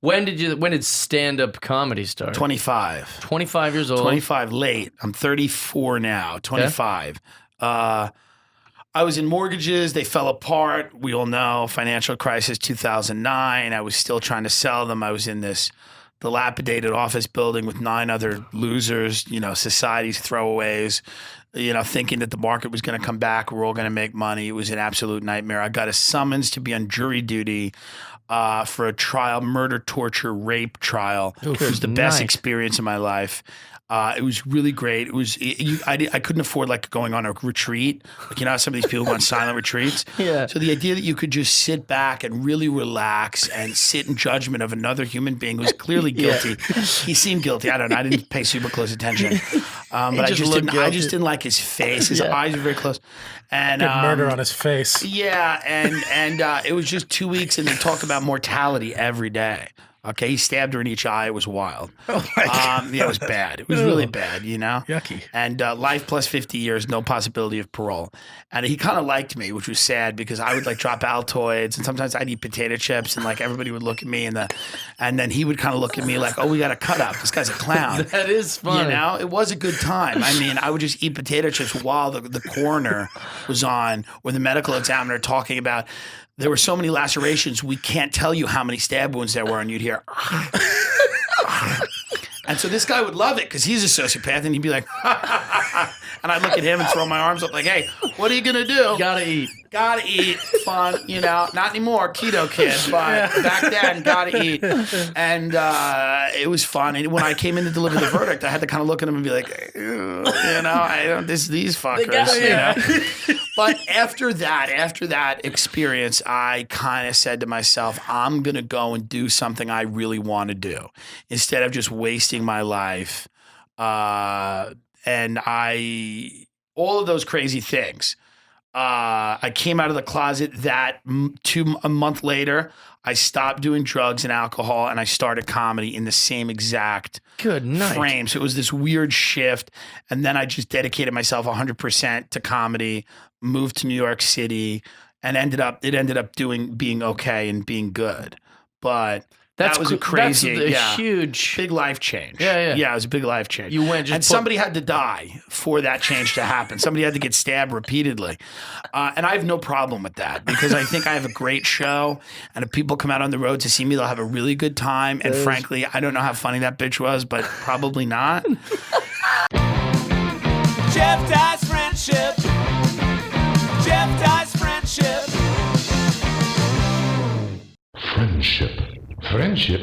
When did stand-up comedy start? 25. 25 years old. 25 late. I'm 34 now. 25. I was in mortgages. They fell apart. We all know financial crisis 2009. I was still trying to sell them. I was in this dilapidated office building with 9 other losers, society's throwaways, thinking that the market was going to come back. We're all going to make money. It was an absolute nightmare. I got a summons to be on jury duty for a trial, murder, torture, rape trial. It was the best experience of my life. It was really great. It was I couldn't afford like going on a retreat. Like, how some of these people go on silent retreats. Yeah. So the idea that you could just sit back and really relax and sit in judgment of another human being who's clearly guilty. He seemed guilty. I don't know. I didn't pay super close attention. But I just didn't like his face. His eyes were very close. And murder on his face. Yeah, and it was just 2 weeks, and they talk about mortality every day. Okay, he stabbed her in each eye. It was wild. Oh my God. Yeah, it was bad. It was really bad, Yucky. And life plus 50 years, no possibility of parole. And he kind of liked me, which was sad because I would like drop Altoids, and sometimes I'd eat potato chips, and like everybody would look at me, and then he would kind of look at me like, "Oh, we got to cut up. This guy's a clown." That is funny. It was a good time. I mean, I would just eat potato chips while the coroner was on, or the medical examiner talking about. There were so many lacerations, we can't tell you how many stab wounds there were, and you'd hear, and so this guy would love it because he's a sociopath, and he'd be like, and I'd look at him and throw my arms up like, "Hey, what are you gonna do? Gotta eat. Gotta eat. Fun, not anymore, keto kid, but back then, gotta eat." And it was fun. And when I came in to deliver the verdict, I had to kind of look at him and be like, I don't, these fuckers, But after that experience, I kind of said to myself, I'm going to go and do something I really want to do instead of just wasting my life. And all of those crazy things. I came out of the closet a month later. I stopped doing drugs and alcohol, and I started comedy in the same exact frame. So it was this weird shift. And then I just dedicated myself 100% to comedy, moved to New York City, and it ended up being okay and being good. But that was a crazy, huge, big life change. Yeah. Yeah, it was a big life change. Somebody had to die for that change to happen. Somebody had to get stabbed repeatedly. And I have no problem with that because I think I have a great show. And if people come out on the road to see me, they'll have a really good time. And frankly, I don't know how funny that bitch was, but probably not. Jeff Dye's friendship. Jeff Dye's friendship. Friendship. Friendship